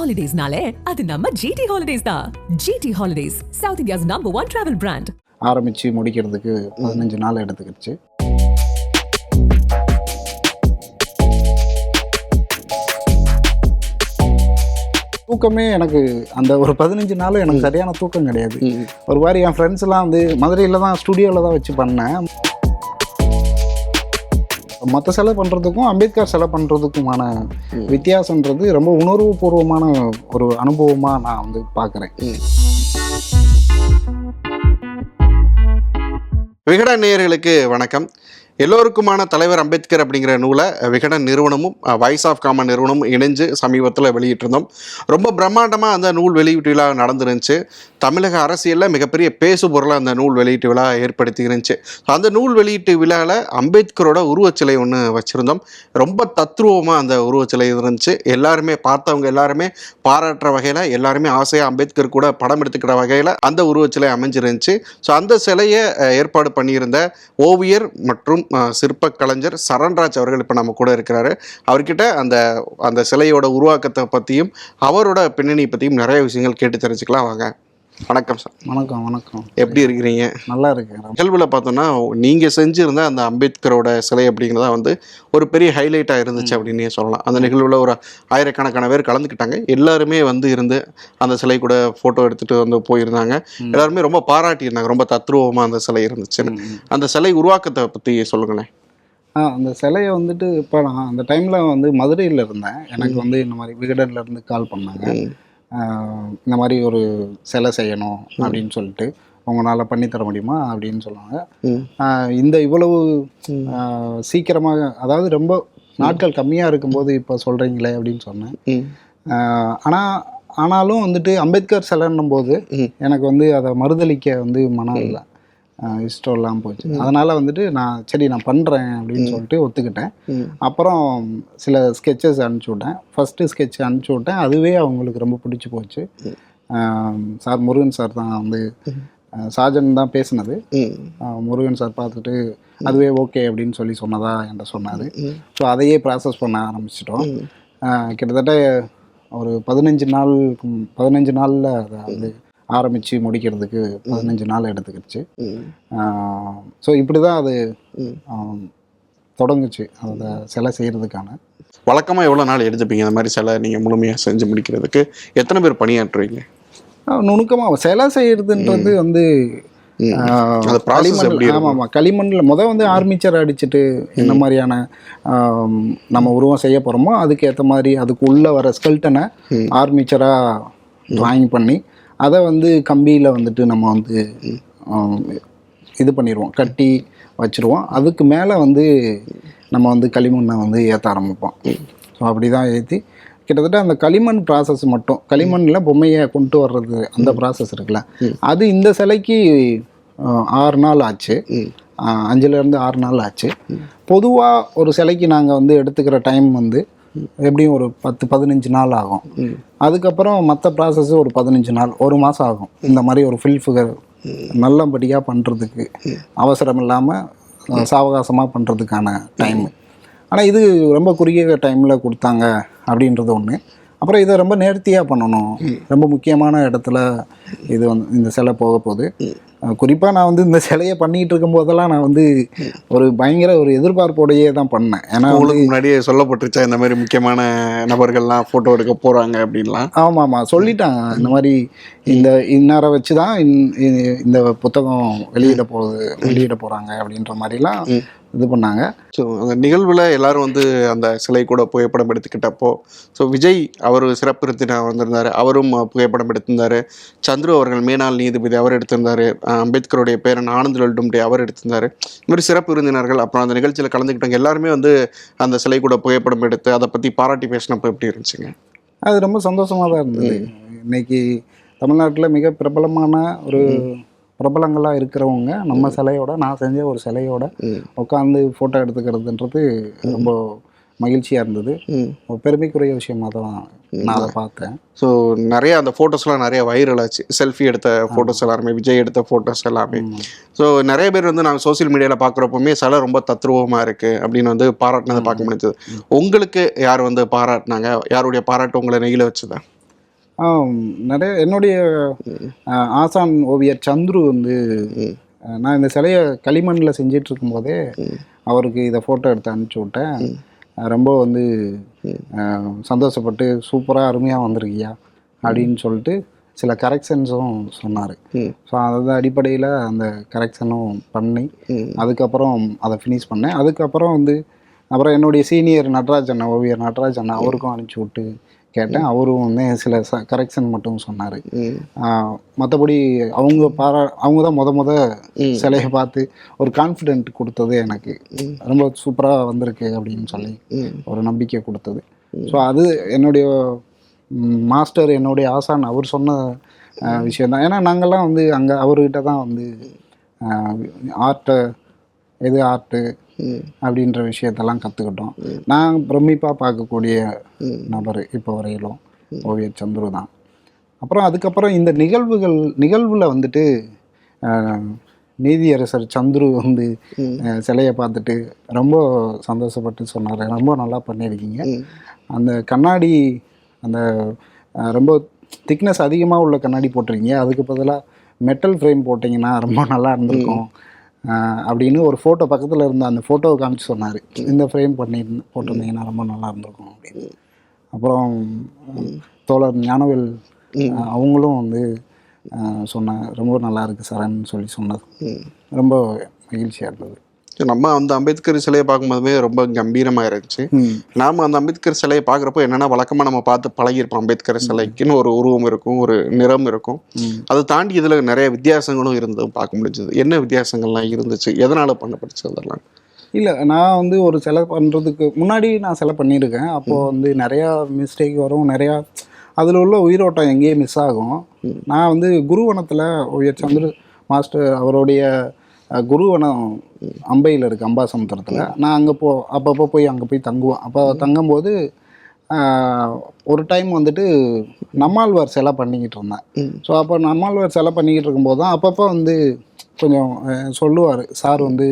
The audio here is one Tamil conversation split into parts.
ஹாலிடேஸ்னாலே அது நம்ம ஜிடி ஹாலிடேஸ் தான். GT holidays, south India's #1 travel brand. ஆரம்பித்து முடிக்கிறதுக்கு 15 நாள் எடுத்துக்கிடுச்சு. தூக்கமே எனக்கு அந்த ஒரு 15 நாள் எனக்கு சரியான தூக்கம் கிடையாது. ஒரு மாதிரி என் ஃப்ரெண்ட்ஸ்லாம் வந்து மதுரையில் தான் ஸ்டுடியோவில் தான் வச்சு பண்ணேன். மற்ற சிலை பண்ணுறதுக்கும் அம்பேத்கர் சிலை பண்ணுறதுக்குமான வித்தியாசன்றது ரொம்ப உணர்வுபூர்வமான ஒரு அனுபவமாக நான் வந்து பார்க்குறேன். விகடன் நேயர்களுக்கு வணக்கம். எல்லோருக்குமான தலைவர் அம்பேத்கர் அப்படிங்கிற நூலை விகடன் நிறுவனமும் வாய்ஸ் ஆஃப் காமன் நிறுவனமும் இணைஞ்சு சமீபத்தில் வெளியிட்டிருந்தோம். ரொம்ப பிரம்மாண்டமாக அந்த நூல் வெளியீட்டு விழா நடந்துருந்துச்சு. தமிழக அரசியலில் மிகப்பெரிய பேசு பொருளாக அந்த நூல் வெளியீட்டு விழா ஏற்படுத்தி இருந்துச்சு. அந்த நூல் வெளியீட்டு விழாவில் அம்பேத்கரோட உருவச்சிலை ஒன்று வச்சுருந்தோம். ரொம்ப தத்ரூபமாக அந்த உருவச்சிலை இருந்துச்சு. எல்லாருமே பார்த்தவங்க எல்லாருமே பாராட்டுற வகையில், எல்லாருமே ஆசையாக அம்பேத்கர் கூட படம் எடுத்துக்கிற வகையில் அந்த உருவச்சிலை அமைஞ்சிருந்துச்சு. ஸோ அந்த சிலையை ஏற்பாடு பண்ணியிருந்த ஓவியர் மற்றும் சிற்ப கலைஞர் சரண்ராஜ் அவர்கள் இப்போ நம்ம கூட இருக்கிறாரு. அவர்கிட்ட அந்த சிலையோட உருவாக்கத்தை பற்றியும் அவரோட பின்னணி பற்றியும் நிறைய விஷயங்கள் கேட்டு தெரிஞ்சுக்கலாம். வாங்க. வணக்கம் சார். வணக்கம். வணக்கம். எப்படி இருக்கிறீங்க? நல்லா இருக்கேன். நிகழ்வில் பார்த்தோன்னா நீங்கள் செஞ்சுருந்த அந்த அம்பேத்கரோட சிலை அப்படிங்கிறதா வந்து ஒரு பெரிய ஹைலைட்டாக இருந்துச்சு அப்படின்னு சொல்லலாம். அந்த நிகழ்வில் ஒரு ஆயிரக்கணக்கான பேர் கலந்துக்கிட்டாங்க. எல்லாருமே வந்து இருந்து அந்த சிலை கூட ஃபோட்டோ எடுத்துகிட்டு வந்து போயிருந்தாங்க. எல்லாருமே ரொம்ப பாராட்டியிருந்தாங்க. ரொம்ப தத்ரூபமாக அந்த சிலை இருந்துச்சுன்னு. அந்த சிலை உருவாக்கத்தை பற்றி சொல்லுங்களேன். அந்த சிலையை வந்துட்டு இப்போ நான் அந்த டைமில் வந்து மதுரையில் இருந்தேன். எனக்கு வந்து இந்த மாதிரி விகடன்லேருந்து கால் பண்ணாங்க. இந்த மாதிரி ஒரு சிலை செய்யணும் அப்படின்னு சொல்லிட்டு, உங்களால் பண்ணித்தர முடியுமா அப்படின்னு சொன்னாங்க. இந்த இவ்வளவு சீக்கிரமாக, அதாவது ரொம்ப நாட்கள் கம்மியாக இருக்கும்போது இப்போ சொல்கிறீங்களே அப்படின்னு சொன்னேன். ஆனாலும் வந்துட்டு அம்பேத்கர் சிலைன்னும் போது எனக்கு வந்து அதை மறுதளிக்க வந்து மனம் இல்லை, இஷ்டம் இல்லாமல் போச்சு. அதனால் வந்துட்டு நான் பண்ணுறேன் அப்படின்னு சொல்லிட்டு ஒத்துக்கிட்டேன். அப்புறம் சில ஸ்கெட்சஸ் அனுப்பிச்சி விட்டேன். ஃபஸ்ட்டு ஸ்கெட்ச் அனுப்பிச்சி விட்டேன். அதுவே அவங்களுக்கு ரொம்ப பிடிச்சி போச்சு. சார் முருகன் சார் தான் வந்து சாஜன் தான் பேசினது. முருகன் சார் பார்த்துட்டு அதுவே ஓகே அப்படின்னு சொன்னதா என்கிட்ட சொன்னார். ஸோ அதையே ப்ராசஸ் பண்ண ஆரம்பிச்சிட்டோம். கிட்டத்தட்ட ஒரு 15 நாளில் அதை வந்து ஆரம்பித்து முடிக்கிறதுக்கு 15 நாள் எடுத்துக்கிடுச்சு. ஸோ இப்படி தான் அது தொடங்குச்சு அந்த சிலை செய்கிறதுக்கான. வழக்கமாக எவ்வளோ நாள் எடுத்துப்பீங்க அந்த மாதிரி சிலை நீங்கள் முழுமையாக செஞ்சு முடிக்கிறதுக்கு? எத்தனை பேர் பணியாற்றுவீங்க? நுணுக்கமாக சிலை செய்கிறதுன்றது வந்து களிமண்ணில் வந்து ஆர்மிச்சர் அடிச்சுட்டு என்ன மாதிரியான நம்ம உருவம் செய்ய போகிறோமோ அதுக்கு ஏற்ற மாதிரி அதுக்கு உள்ளே வர ஸ்கெல்டனை ஆர்மிச்சராக ட்ராயிங் பண்ணி அதை வந்து கம்பியில் வந்துட்டு நம்ம வந்து இது பண்ணிடுவோம், கட்டி வச்சுருவோம். அதுக்கு மேலே வந்து நம்ம வந்து களிமண்ணை வந்து ஏற்ற ஆரம்பிப்போம். ஸோ அப்படி தான் ஏற்றி கிட்டத்தட்ட அந்த களிமண் ப்ராசஸ் மட்டும், களிமண்ணில் பொம்மையை கொண்டு வர்றது அந்த ப்ராசஸ் இருக்குல்ல, அது இந்த சிலைக்கு 6 நாள் ஆச்சு. 5லேருந்து 6 நாள் ஆச்சு. பொதுவாக ஒரு சிலைக்கு நாங்கள் வந்து எடுத்துக்கிற டைம் வந்து எப்படியும் ஒரு 10-15 நாள் ஆகும். அதுக்கப்புறம் மற்ற ப்ராசஸ் ஒரு 15 நாள், 1 மாதம் ஆகும். இந்த மாதிரி ஒரு ஃபில் ஃபிகர் நல்லபடியாக பண்ணுறதுக்கு, அவசரம் இல்லாமல் சாவகாசமாக பண்ணுறதுக்கான டைமு. ஆனால் இது ரொம்ப குறுகிய டைமில் கொடுத்தாங்க அப்படின்றது ஒன்று. அப்புறம் இதை ரொம்ப நேர்த்தியாக பண்ணணும். ரொம்ப முக்கியமான இடத்துல இது வந்து இந்த சிலை போக போகுது. குறிப்பாக நான் வந்து இந்த சிலையை பண்ணிகிட்டு இருக்கும் போதெல்லாம் நான் வந்து ஒரு பயங்கர ஒரு எதிர்பார்ப்போடையே தான் பண்ணேன். ஏன்னா உங்களுக்கு முன்னாடியே சொல்லப்பட்டுருச்சா இந்த மாதிரி முக்கியமான நபர்கள்லாம் ஃபோட்டோ எடுக்க போகிறாங்க அப்படின்லாம்? ஆமாம், சொல்லிட்டாங்க. இந்த மாதிரி இந்த இன்னாரை வச்சு தான் இந்த புத்தகம் வெளியிட போகிறாங்க அப்படின்ற மாதிரிலாம் இது பண்ணாங்க. ஸோ அந்த நிகழ்வில் எல்லோரும் வந்து அந்த சிலை கூட புகைப்படம் எடுத்துக்கிட்டப்போ, ஸோ விஜய் அவர் சிறப்பு விருந்தினர் வந்திருந்தார், அவரும் புகைப்படம் எடுத்திருந்தார். சந்துரு அவர்கள் மேனாள் நீதிபதி அவர் எடுத்திருந்தார். அம்பேத்கருடைய பேரன் ஆனந்த் லல்டும்டே அவர் எடுத்திருந்தார். இந்த மாதிரி சிறப்பு விருந்தினர்கள் அப்புறம் அந்த நிகழ்ச்சியில் கலந்துக்கிட்டவங்க எல்லாருமே வந்து அந்த சிலை கூட புகைப்படம் எடுத்து அதை பற்றி பாராட்டி பேசினப்போ எப்படி இருந்துச்சுங்க? அது ரொம்ப சந்தோஷமாக தான் இருந்தது. இன்னைக்கு தமிழ்நாட்டில் மிக பிரபலங்களாக இருக்கிறவங்க நம்ம சிலையோட, நான் செஞ்ச ஒரு சிலையோட உட்காந்து ஃபோட்டோ எடுத்துக்கிறதுன்றது ரொம்ப மகிழ்ச்சியாக இருந்தது. ஒரு பெருமைக்குரிய விஷயமாக தான் நான் அதை பார்த்தேன். ஸோ நிறைய அந்த ஃபோட்டோஸ்லாம் நிறைய வைரல் ஆச்சு. செல்ஃபி எடுத்த ஃபோட்டோஸ் எல்லாமே, விஜய் எடுத்த ஃபோட்டோஸ் எல்லாமே. ஸோ நிறைய பேர் வந்து நாங்கள் சோசியல் மீடியாவில் பார்க்குறப்போமே சிலை ரொம்ப தத்ரூபமாக இருக்குது அப்படின்னு வந்து பாராட்டினதை பார்க்க முடிஞ்சது. உங்களுக்கு யார் வந்து பாராட்டினாங்க? யாருடைய பாராட்டு உங்களை நெகிழ வச்சுதா? நிறைய என்னுடைய ஆசான் ஓவியர் சந்துரு வந்து நான் இந்த சிலையை களிமண்ணில் செஞ்சிட்டு இருக்கும்போதே அவருக்கு இதை ஃபோட்டோ எடுத்து அனுப்பிச்சி விட்டேன். ரொம்ப வந்து சந்தோஷப்பட்டு சூப்பராக அருமையாக வந்திருக்கியா அப்படின்னு சொல்லிட்டு சில கரெக்ஷன்ஸும் சொன்னார். ஸோ அது அடிப்படையில் அந்த கரெக்ஷனும் பண்ணி அதுக்கப்புறம் அதை ஃபினிஷ் பண்ணேன். அதுக்கப்புறம் வந்து அப்புறம் என்னுடைய சீனியர் நடராஜன் ஓவியர் நடராஜன் அவருக்கும் அனுப்பிச்சி விட்டு கேட்டேன். அவரும் வந்து சில கரெக்ஷன் மட்டும் சொன்னார். மற்றபடி அவங்க தான் முத சிலையை பார்த்து ஒரு கான்ஃபிடென்ட் கொடுத்தது எனக்கு. ரொம்ப சூப்பராக வந்திருக்கு அப்படின்னு சொல்லி ஒரு நம்பிக்கை கொடுத்தது. ஸோ அது என்னுடைய மாஸ்டர் என்னுடைய ஆசான் அவர் சொன்ன விஷயந்தான். ஏன்னா நாங்கள்லாம் வந்து அங்கே அவர்கிட்ட தான் வந்து ஆர்ட்டை எது ஆர்ட்டு அப்படின்ற விஷயத்தெல்லாம் கற்றுக்கிட்டோம். நான் பிரமிப்பாக பார்க்கக்கூடிய நபர் இப்போ வரையிலும் ஓவியர் சந்துரு தான். அப்புறம் அதுக்கப்புறம் இந்த நிகழ்வில் வந்துட்டு நீதியரசர் சந்துரு வந்து சிலையை பார்த்துட்டு ரொம்ப சந்தோஷப்பட்டு சொன்னார், ரொம்ப நல்லா பண்ணியிருக்கீங்க. அந்த கண்ணாடி அந்த ரொம்ப திக்னஸ் அதிகமாக உள்ள கண்ணாடி போட்டிருக்கீங்க, அதுக்கு பதிலாக மெட்டல் ஃப்ரேம் போட்டிங்கன்னா ரொம்ப நல்லா இருந்திருக்கும் அப்படின்னு ஒரு ஃபோட்டோ பக்கத்தில் இருந்த அந்த ஃபோட்டோவை காமிச்சு சொன்னார். இந்த ஃப்ரேம் போட்டிருந்தீங்கன்னா ரொம்ப நல்லா இருந்திருக்கும் அப்படின்னு. அப்புறம் தோழர் ஞானவேல் அவங்களும் வந்து சொன்னாங்க, ரொம்ப நல்லா இருக்குது சரன்னு சொல்லி சொன்னது ரொம்ப மகிழ்ச்சியாக இருந்தது. நம்ம அந்த அம்பேத்கர் சிலையை பார்க்கும்போதுமே ரொம்ப கம்பீரமாக இருந்துச்சு. நாம் அந்த அம்பேத்கர் சிலையை பார்க்குறப்போ என்னென்னா வழக்கமாக நம்ம பார்த்து பழகியிருப்போம். அம்பேத்கர் சிலைக்குன்னு ஒரு உருவம் இருக்கும், ஒரு நிறம் இருக்கும். அதை தாண்டி இதில் நிறைய வித்தியாசங்களும் இருந்தது பார்க்க முடிஞ்சது. என்ன வித்தியாசங்கள்லாம் இருந்துச்சு, எதனால் பண்ணப்படுச்சு அதெல்லாம்? இல்லை, நான் வந்து ஒரு சிலை பண்ணுறதுக்கு முன்னாடி நான் சிலை பண்ணியிருக்கேன். அப்போது வந்து நிறையா மிஸ்டேக் வரும், நிறையா அதில் உள்ள உயிரோட்டம் எங்கேயே மிஸ் ஆகும். நான் வந்து குருவனத்தில் ஓவியர் சந்திர மாஸ்டர் அவருடைய குருவனம் அம்பையில் இருக்குது, அம்பாசமுத்திரத்தில். நான் அங்கே அப்பப்போ போய் அங்கே போய் தங்குவேன். அப்போ தங்கும்போது ஒரு டைம் வந்துட்டு நம்மாழ்வார் சிலை பண்ணிக்கிட்டு இருந்தேன். ஸோ அப்போ நம்மாழ்வார் சிலை பண்ணிக்கிட்டு இருக்கும்போது தான் அப்பப்போ வந்து கொஞ்சம் சொல்லுவார் சார் வந்து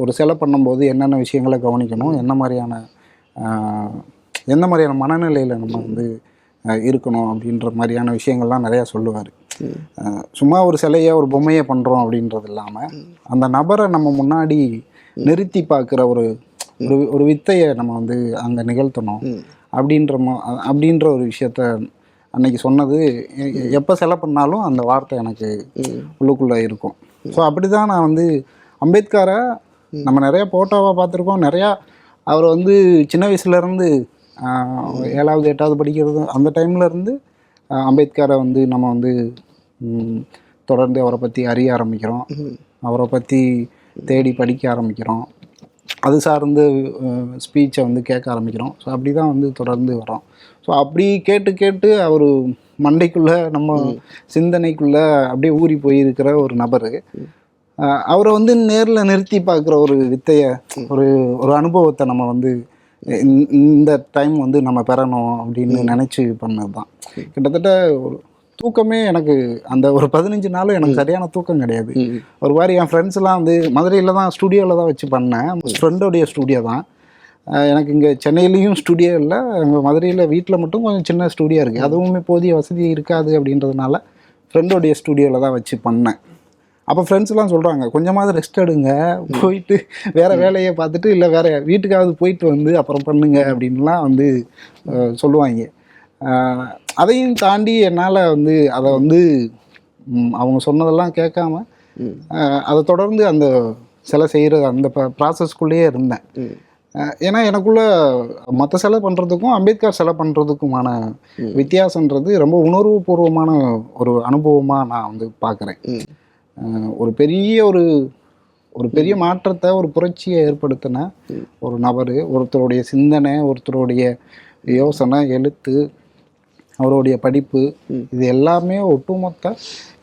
ஒரு சிலை பண்ணும்போது என்னென்ன விஷயங்களை கவனிக்கணும், என்ன மாதிரியான மனநிலையில் நம்ம வந்து இருக்கணும் அப்படின்ற மாதிரியான விஷயங்கள்லாம் நிறையா சொல்லுவார். சும்மா ஒரு சிலையை ஒரு பொம்மையை பண்ணுறோம் அப்படின்றது இல்லாமல் அந்த நபரை நம்ம முன்னாடி நிறுத்தி பார்க்குற ஒரு வித்தையை நம்ம வந்து அங்கே நிகழ்த்தணும் அப்படின்ற ஒரு விஷயத்த அன்னைக்கு சொன்னது. எப்போ சிலை பண்ணாலும் அந்த வார்த்தை எனக்கு உள்ளுக்குள்ளே இருக்கும். ஸோ அப்படி தான் நான் வந்து அம்பேத்கரை நம்ம நிறையா ஃபோட்டோவாக பார்த்துருக்கோம். நிறையா அவர் வந்து சின்ன வயசுலேருந்து 7வது 8வது படிக்கிறது அந்த டைம்லேருந்து அம்பேத்கரை வந்து நம்ம வந்து தொடர்ந்து அவரை பற்றி அறிய ஆரம்பிக்கிறோம், அவரை பற்றி தேடி படிக்க ஆரம்பிக்கிறோம், அது சார்ந்து ஸ்பீச்சை வந்து கேட்க ஆரம்பிக்கிறோம். ஸோ அப்படி தான் வந்து தொடர்ந்து வரோம். ஸோ அப்படி கேட்டு அவர் மண்டைக்குள்ளே நம்ம சிந்தனைக்குள்ளே அப்படியே ஊறி போயிருக்கிற ஒரு நபர். அவரை வந்து நேரில் நிறுத்தி பார்க்குற ஒரு வித்தையை ஒரு அனுபவத்தை நம்ம வந்து இந்த டைம் வந்து நம்ம பெறணும் அப்படின்னு நினச்சி பண்ணது தான். கிட்டத்தட்ட ஒரு தூக்கமே எனக்கு அந்த ஒரு 15 நாளும் எனக்கு சரியான தூக்கம் கிடையாது. ஒரு மாதிரி என் ஃப்ரெண்ட்ஸ்லாம் வந்து மதுரையில் தான் ஸ்டுடியோவில் தான் வச்சு பண்ணேன். ஃப்ரெண்டோடைய ஸ்டுடியோ தான். எனக்கு இங்கே சென்னையிலையும் ஸ்டுடியோ இல்லை, அங்கே மதுரையில் வீட்டில் மட்டும் கொஞ்சம் சின்ன ஸ்டுடியோ இருக்குது. அதுவுமே போதிய வசதி இருக்காது அப்படின்றதுனால ஃப்ரெண்டோடைய ஸ்டுடியோவில் தான் வச்சு பண்ணேன். அப்போ ஃப்ரெண்ட்ஸ்லாம் சொல்கிறாங்க, கொஞ்சமாவது ரெஸ்ட் எடுங்க, போயிட்டு வேறு வேலையை பார்த்துட்டு இல்லை வேறு வீட்டுக்காவது போயிட்டு வந்து அப்புறம் பண்ணுங்க அப்படின்லாம் வந்து சொல்லுவாங்க. அதையும் தாண்டி என்னால் வந்து அதை வந்து அவங்க சொன்னதெல்லாம் கேட்காம அதை தொடர்ந்து அந்த சிலை செய்கிற அந்த ப்ராசஸ்க்குள்ளேயே இருந்தேன். ஏன்னா எனக்குள்ள மற்ற சிலை பண்ணுறதுக்கும் அம்பேத்கர் சிலை பண்ணுறதுக்குமான வித்தியாசன்றது ரொம்ப உணர்வுபூர்வமான ஒரு அனுபவமாக நான் வந்து பார்க்குறேன். ஒரு பெரிய மாற்றத்தை, ஒரு புரட்சியை ஏற்படுத்தின ஒரு நபர், ஒருத்தருடைய சிந்தனை, ஒருத்தருடைய யோசனை, எழுத்து, அவருடைய படிப்பு, இது எல்லாமே ஒட்டுமொத்த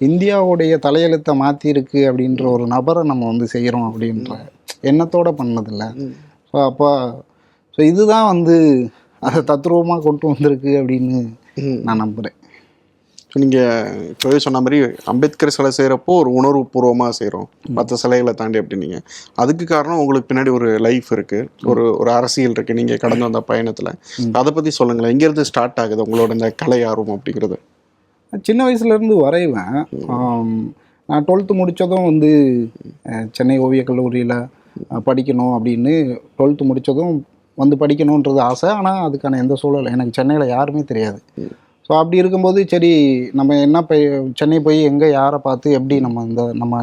இந்தியாவுடைய தலையெழுத்தை மாற்றிருக்கு அப்படின்ற ஒரு நபரை நம்ம வந்து செய்கிறோம் அப்படின்ற எண்ணத்தோடு பண்ணதில்லை. ஸோ இதுதான் வந்து அதை தத்ரூபமாக கொண்டு வந்திருக்கு அப்படின்னு நான் நம்புகிறேன். ஸோ நீங்கள் இப்போவே சொன்ன மாதிரி அம்பேத்கர் சிலை செய்கிறப்போ ஒரு உணர்வு பூர்வமாக செய்கிறோம், மற்ற சிலைகளை தாண்டி அப்படின்னீங்க. அதுக்கு காரணம் உங்களுக்கு பின்னாடி ஒரு லைஃப் இருக்குது, ஒரு அரசியல் இருக்குது நீங்கள் கடந்து வந்த பயணத்தில். அதை பற்றி சொல்லுங்களேன். எங்கேருந்து ஸ்டார்ட் ஆகுது உங்களோட இந்த கலை ஆர்வம் அப்படிங்கிறது? சின்ன வயசுலேருந்து வரைவேன். நான் 12th முடித்ததும் வந்து சென்னை ஓவியக் கல்லூரியில் படிக்கணும் அப்படின்னு 12th முடித்ததும் வந்து படிக்கணுன்றது ஆசை. ஆனால் அதுக்கான எந்த சூழல் எனக்கு சென்னையில் யாருமே தெரியாது. ஸோ அப்படி இருக்கும்போது சரி நம்ம என்ன சென்னை போய் எங்கே யாரை பார்த்து எப்படி நம்ம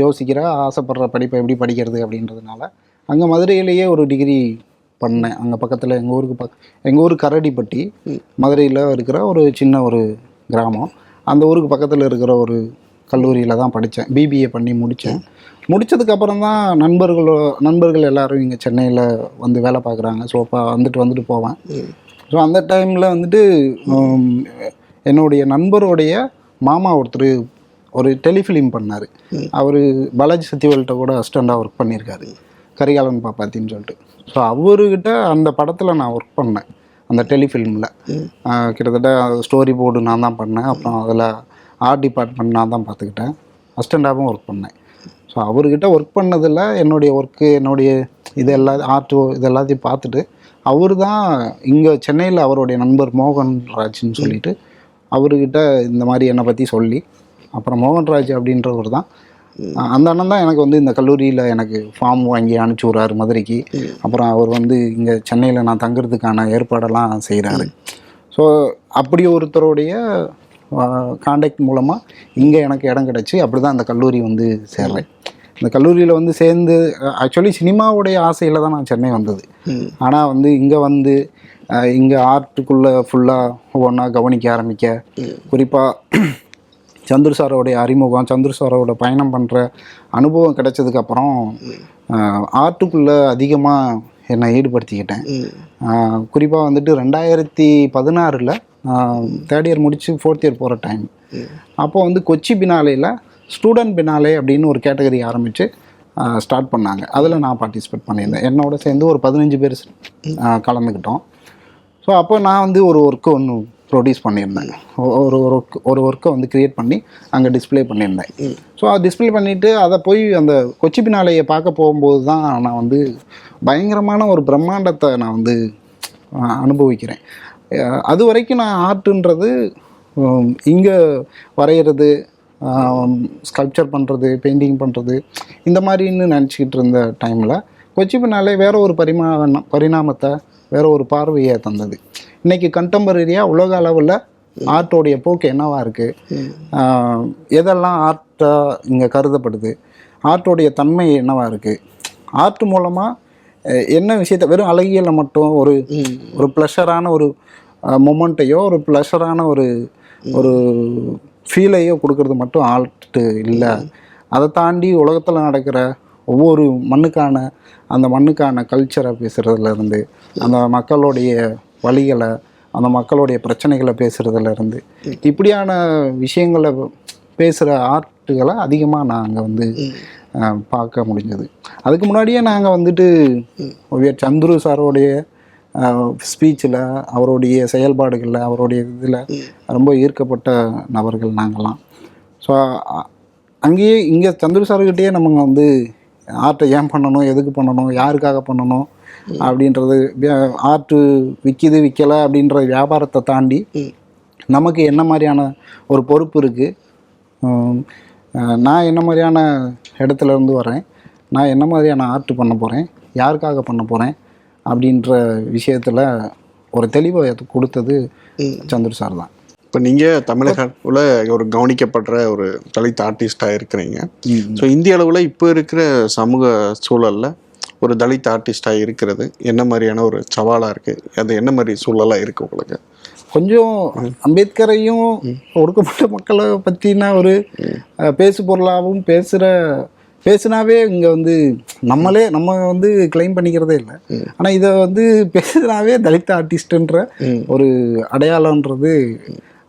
யோசிக்கிற ஆசைப்படுற படிப்பை எப்படி படிக்கிறது அப்படின்றதுனால அங்கே மதுரையிலேயே ஒரு டிகிரி பண்ணேன். அங்கே பக்கத்தில் எங்கள் ஊர் கரடிப்பட்டி, மதுரையில் இருக்கிற ஒரு சின்ன ஒரு கிராமம். அந்த ஊருக்கு பக்கத்தில் இருக்கிற ஒரு கல்லூரியில் தான் படித்தேன். பிபிஏ பண்ணி முடித்தேன். முடித்ததுக்கப்புறம் தான் நண்பர்கள் எல்லோரும் இங்கே சென்னையில் வந்து வேலை பார்க்குறாங்க. ஸோ அப்போ வந்துட்டு போவேன். ஸோ அந்த டைமில் வந்துட்டு என்னுடைய நண்பருடைய மாமா ஒருத்தர் ஒரு டெலிஃபிலிம் பண்ணார். அவர் பாலாஜி சத்யவேல்கிட்ட கூட அசிஸ்டண்டாக ஒர்க் பண்ணியிருக்காரு, கரிகாலன் பாப்பாத்தின்னு சொல்லிட்டு. ஸோ அவர்கிட்ட அந்த படத்தில் நான் ஒர்க் பண்ணேன். அந்த டெலிஃபிலிமில் கிட்டத்தட்ட ஸ்டோரி போர்டு நான் தான் பண்ணேன். அப்புறம் அதில் ஆர்ட் டிபார்ட்மெண்ட் நான் தான் பார்த்துக்கிட்டேன். அசிஸ்டண்டாகவும் ஒர்க் பண்ணேன். ஸோ அவர்கிட்ட ஒர்க் பண்ணதில் என்னுடைய ஆர்ட் இது எல்லாத்தையும் பார்த்துட்டு அவர் தான் இங்கே சென்னையில் அவருடைய நண்பர் மோகன்ராஜ்னு சொல்லிட்டு அவர்கிட்ட இந்த மாதிரி என்னை பற்றி சொல்லி, அப்புறம் மோகன்ராஜ் அப்படின்றவர் தான், அந்த அண்ணன் தான் எனக்கு வந்து இந்த கல்லூரியில் எனக்கு ஃபார்ம் வாங்கி அனுப்பிச்சி விட்றாரு மதுரைக்கு. அப்புறம் அவர் வந்து இங்கே சென்னையில் நான் தங்குறதுக்கான ஏற்பாடெல்லாம் செய்கிறாரு. ஸோ அப்படி ஒருத்தருடைய கான்டாக்ட் மூலமாக இங்கே எனக்கு இடம் கிடச்சி அப்படி தான் அந்த கல்லூரி வந்து சேர்றேன். இந்த கல்லூரியில் வந்து சேர்ந்து ஆக்சுவலி சினிமாவுடைய ஆசையில் தான் நான் சென்னை வந்தது. ஆனால் வந்து இங்கே ஆர்ட்டுக்குள்ளே ஃபுல்லாக ஒவ்வொன்றா கவனிக்க ஆரம்பிக்க, குறிப்பாக சந்துரு சாரோடைய அறிமுகம், சந்துரு சாரோட பயணம் பண்ணுற அனுபவம் கிடைச்சதுக்கப்புறம் ஆர்ட்டுக்குள்ளே அதிகமாக என்னை ஈடுபடுத்திக்கிட்டேன். குறிப்பாக வந்துட்டு 2016 3rd இயர் முடித்து 4th இயர் போகிற டைம். அப்போது வந்து கொச்சி பினாலேயில் ஸ்டூடெண்ட் பினாலே அப்படின்னு ஒரு கேட்டகரி ஆரம்பித்து ஸ்டார்ட் பண்ணாங்க. அதில் நான் பார்ட்டிசிபேட் பண்ணியிருந்தேன். என்னோட சேர்ந்து ஒரு 15 பேர் கலந்துக்கிட்டோம். ஸோ அப்போ நான் வந்து ஒரு ஒர்க்கு ஒன்று ப்ரொடியூஸ் பண்ணியிருந்தேன். ஒரு ஒர்க்கை வந்து க்ரியேட் பண்ணி அங்கே டிஸ்பிளே பண்ணியிருந்தேன். ஸோ அதை டிஸ்பிளே பண்ணிவிட்டு அதை போய் அந்த கொச்சி பினாலையை பார்க்க போகும்போது தான் நான் வந்து பயங்கரமான ஒரு பிரம்மாண்டத்தை நான் வந்து அனுபவிக்கிறேன். அது வரைக்கும் நான் ஆர்ட்டுன்றது இங்கே வரைகிறது, ஸ்கல்ப்சர் பண்ணுறது, பெயிண்டிங் பண்ணுறது இந்த மாதிரின்னு நினச்சிக்கிட்டு இருந்த டைமில் கொச்சி பினாலே வேறு ஒரு பரிணாமத்தை, வேறு ஒரு பார்வையை தந்தது. இன்றைக்கி கண்டெம்பரரியாக உலக அளவில் ஆர்ட்டோடைய போக்கு என்னவாக இருக்குது, எதெல்லாம் ஆர்ட்டாக இங்கே கருதப்படுது, ஆர்ட்டோடைய தன்மை என்னவாக இருக்குது, ஆர்ட் மூலமாக என்ன விஷயத்தை வெறும் அழகியலை மட்டும் ஒரு ப்ளஷரான ஒரு மொமெண்ட்டையோ ஒரு ப்ளஷரான ஒரு ஃபீலையோ கொடுக்கறது மட்டும் ஆர்ட்டு இல்லை. அதை தாண்டி உலகத்தில் நடக்கிற ஒவ்வொரு மண்ணுக்கான கல்ச்சரை பேசுகிறதுலேருந்து, அந்த மக்களுடைய வழிகளை, அந்த மக்களுடைய பிரச்சனைகளை பேசுகிறதுலேருந்து, இப்படியான விஷயங்களை பேசுகிற ஆர்ட்டுகளை அதிகமாக நாங்கள் வந்து பார்க்க முடிஞ்சது. அதுக்கு முன்னாடியே நாங்கள் வந்துட்டு சந்துரு சாரோடைய ஸ்பீச்சில், அவருடைய செயல்பாடுகளில், அவருடைய இதில் ரொம்ப ஈர்க்கப்பட்ட நபர்கள் நாங்கள்லாம். ஸோ இங்கே சந்துரு சார்கிட்டயே நம்ம வந்து ஆர்ட்டை ஏன் பண்ணணும், எதுக்கு பண்ணணும், யாருக்காக பண்ணணும் அப்படின்றது, ஆர்ட்டு விற்கலை அப்படின்ற வியாபாரத்தை தாண்டி நமக்கு என்ன மாதிரியான ஒரு பொறுப்பு இருக்குது, நான் என்ன மாதிரியான இடத்துல இருந்து வரேன், நான் என்ன மாதிரியான ஆர்ட் பண்ண போகிறேன், யாருக்காக பண்ண போகிறேன் அப்படின்ற விஷயத்தில் ஒரு தெளிவை கொடுத்தது சந்துரு சார் தான். இப்போ நீங்கள் தமிழகத்தில் ஒரு கவனிக்கப்படுற ஒரு தலித் ஆர்டிஸ்டாக இருக்கிறீங்க. ஸோ இந்திய அளவில் இப்போ இருக்கிற சமூக சூழலில் ஒரு தலித் ஆர்டிஸ்டாக இருக்கிறது என்ன மாதிரியான ஒரு சவாலாக இருக்குது, அது என்ன மாதிரி சூழலாக இருக்குது உங்களுக்கு? கொஞ்சம் அம்பேத்கரையும் ஒடுக்கப்பட்ட மக்களை பற்றின ஒரு பேசு பொருளாகவும் பேசுனாவே இங்கே வந்து நம்ம வந்து கிளைம் பண்ணிக்கிறதே இல்லை. ஆனால் இதை வந்து பேசுனாவே தலித் ஆர்டிஸ்ட்ன்ற ஒரு அடையாளன்றது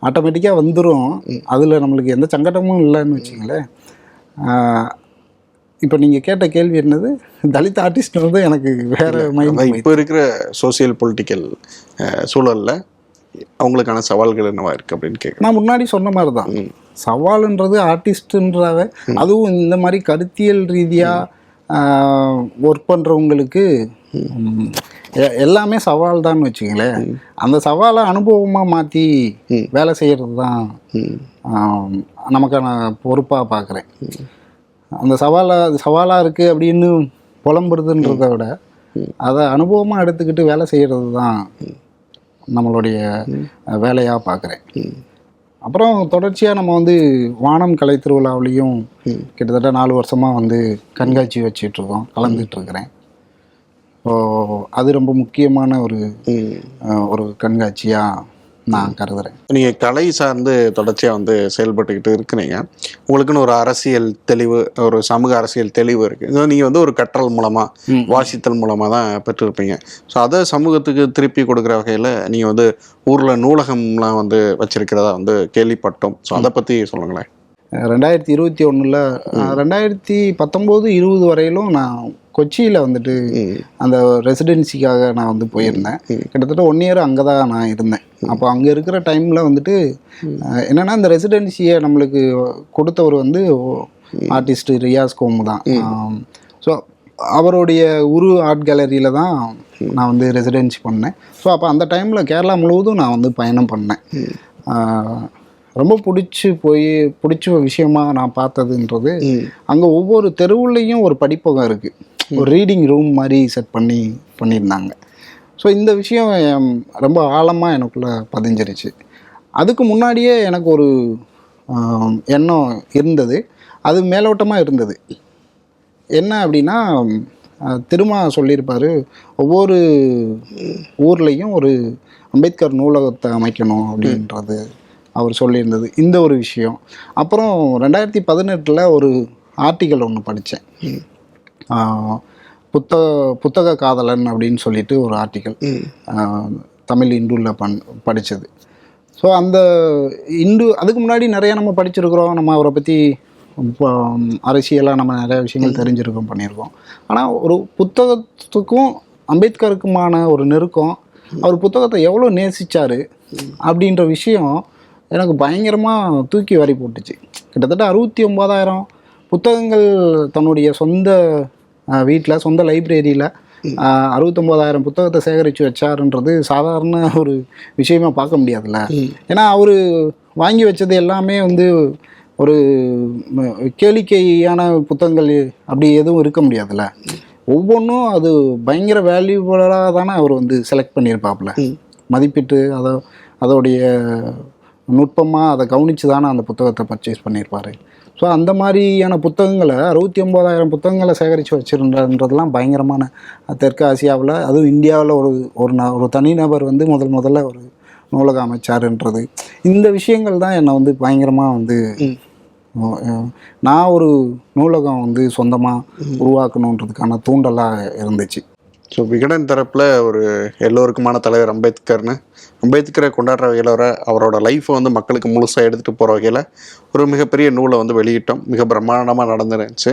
ஆட்டோமேட்டிக்காக வந்துடும். அதில் நம்மளுக்கு எந்த சங்கடமும் இல்லைன்னு வச்சுங்களேன். இப்போ நீங்கள் கேட்ட கேள்வி என்னது, தலித் ஆர்டிஸ்ட் வந்து எனக்கு வேறு மைண்ட். இப்போ இருக்கிற சோசியல் பொலிட்டிக்கல் சூழலில் அவங்களுக்கான சவால்கள் என்னவா இருக்குது அப்படின்னு கேட்குறேன். நான் முன்னாடி சொன்ன மாதிரி தான், சவாலுன்றது ஆர்டிஸ்ட்ன்றத, அதுவும் இந்த மாதிரி கருத்தியல் ரீதியாக ஒர்க் பண்ணுறவங்களுக்கு எல்லாமே சவால் தான் வச்சுங்களேன். அந்த சவாலை அனுபவமாக மாற்றி வேலை செய்கிறது தான் நமக்கான பொறுப்பாக பார்க்குறேன். அந்த சவாலாக இருக்குது அப்படின்னு புலம்புறதுன்றதை விட அதை அனுபவமாக எடுத்துக்கிட்டு வேலை செய்கிறது தான் நம்மளுடைய வேலையாக பார்க்குறேன். அப்புறம் தொடர்ச்சியாக நம்ம வந்து வானம் கலை திருவிழாவிலையும் கிட்டத்தட்ட 4 வருஷமாக வந்து கண்காட்சி வச்சிட்ருக்கோம், கலந்துட்டுருக்கிறேன். ஸோ அது ரொம்ப முக்கியமான ஒரு கண்காட்சியாக நான் கருதுகிறேன். நீங்கள் கலை சார்ந்து தொடர்ச்சியாக வந்து செயல்பட்டுக்கிட்டு இருக்கிறீங்க. உங்களுக்குன்னு ஒரு அரசியல் தெளிவு, ஒரு சமூக அரசியல் தெளிவு இருக்குது. இது நீங்கள் வந்து ஒரு கற்றல் மூலமாக, வாசித்தல் மூலமாக தான் பெற்றிருப்பீங்க. ஸோ அதை சமூகத்துக்கு திருப்பி கொடுக்குற வகையில் நீங்கள் வந்து ஊரில் நூலகம்லாம் வந்து வச்சிருக்கிறதா வந்து கேள்விப்பட்டோம். ஸோ அதை பற்றி சொல்லுங்களேன். 2021 2019-20 வரையிலும் நான் கொச்சியில் வந்துட்டு அந்த ரெசிடென்சிக்காக நான் வந்து போயிருந்தேன். கிட்டத்தட்ட 1 இயர் அங்கே தான் நான் இருந்தேன். அப்போ அங்கே இருக்கிற டைமில் வந்துட்டு என்னென்னா, இந்த ரெசிடென்சியை நம்மளுக்கு கொடுத்தவர் வந்து ஆர்டிஸ்ட் ரியாஸ் கோமு தான். ஸோ அவருடைய ஆர்ட் கேலரியில் தான் நான் வந்து ரெசிடென்சி பண்ணேன். ஸோ அப்போ அந்த டைமில் கேரளா முழுவதும் நான் வந்து பயணம் பண்ணேன். ரொம்ப பிடிச்ச விஷயமா நான் பார்த்ததுன்றது, அங்கே ஒவ்வொரு தெருவுலையும் ஒரு படிப்பகம் இருக்குது, ஒரு ரீடிங் ரூம் மாதிரி செட் பண்ணியிருந்தாங்க. ஸோ இந்த விஷயம் ரொம்ப ஆழமாக எனக்குள்ளே பதிஞ்சிருச்சு. அதுக்கு முன்னாடியே எனக்கு ஒரு எண்ணம் இருந்தது, அது மேலோட்டமாக இருந்தது. என்ன அப்படின்னா, திரும்ப சொல்லியிருப்பார், ஒவ்வொரு ஊர்லேயும் ஒரு அம்பேத்கர் நூலகத்தை அமைக்கணும் அப்படின்றது அவர் சொல்லியிருந்தது. இந்த ஒரு விஷயம். அப்புறம் 2018 ஒரு ஆர்டிக்கல் ஒன்று படித்தேன், புத்தக காதலன் அப்படின்னு சொல்லிட்டு ஒரு ஆர்டிக்கல், தமிழ் இந்துவில் படித்தது. ஸோ அந்த அதுக்கு முன்னாடி நிறையா நம்ம படிச்சிருக்கிறோம், நம்ம அவரை பற்றி அரசியலாக நம்ம நிறைய விஷயங்கள் தெரிஞ்சிருக்கோம், பண்ணியிருக்கோம். ஆனால் ஒரு புத்தகத்துக்கும் அம்பேத்கருக்குமான ஒரு நெருக்கம், அவர் புத்தகத்தை எவ்வளோ நேசித்தார் அப்படின்ற விஷயம் எனக்கு பயங்கரமாக தூக்கி வாரி போட்டுச்சு. கிட்டத்தட்ட 69,000 புத்தகங்கள் தன்னுடைய சொந்த வீட்டில், சொந்த லைப்ரரியில் 69,000 புத்தகத்தை சேகரித்து வச்சாருன்றது சாதாரண ஒரு விஷயமா பார்க்க முடியாதுல்ல. ஏன்னா அவர் வாங்கி வச்சது எல்லாமே வந்து ஒரு கேளிக்கையான புத்தகங்கள் அப்படி எதுவும் இருக்க முடியாதுல்ல. ஒவ்வொன்றும் அது பயங்கர வேல்யூபுளாக தானே அவர் வந்து செலக்ட் பண்ணியிருப்பாப்புல, மதிப்பிட்டு அதோடைய நுட்பமாக அதை கவனித்து தானே அந்த புத்தகத்தை பர்ச்சேஸ் பண்ணியிருப்பார். ஸோ அந்த மாதிரியான புத்தகங்களை 69,000 புத்தகங்களை சேகரித்து வச்சுருன்றதுலாம் பயங்கரமான, தெற்கு ஆசியாவில், அதுவும் இந்தியாவில் ஒரு தனிநபர் வந்து முதல்ல ஒரு நூலகம் அமைச்சாருன்றது, இந்த விஷயங்கள் தான் என்னை வந்து பயங்கரமாக வந்து நான் ஒரு நூலகம் வந்து சொந்தமாக உருவாக்கணுன்றதுக்கான தூண்டலாக இருந்துச்சு. ஸோ விகடன் தரப்பில் ஒரு எல்லோருக்குமான தலைவர் அம்பேத்கரை கொண்டாடுற வகையில் அவரோட லைஃப்பை வந்து மக்களுக்கு முழுசாக எடுத்துகிட்டு போகிற வகையில் ஒரு மிகப்பெரிய நூலை வந்து வெளியிட்டோம். மிக பிரம்மாண்டமாக நடந்துருந்துச்சு.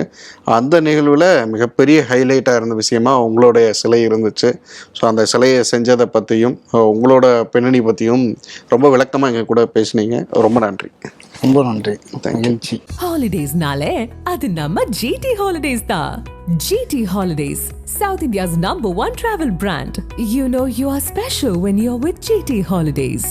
அந்த நிகழ்வில் மிகப்பெரிய ஹைலைட்டாக இருந்த விஷயமா உங்களுடைய சிலை இருந்துச்சு. ஸோ அந்த சிலையை செஞ்சதை பற்றியும் உங்களோட பின்னணி பற்றியும் ரொம்ப விளக்கமாக எங்கள் கூட பேசுனீங்க. ரொம்ப நன்றி. ரொம்ப நன்றி. மகிழ்ச்சி. ஹாலிடேஸ்னாலே அது நம்ம ஜிடி ஹாலிடேஸ் தான். GT Holidays, South India's #1 travel brand. You know you are special when you're with GT Holidays.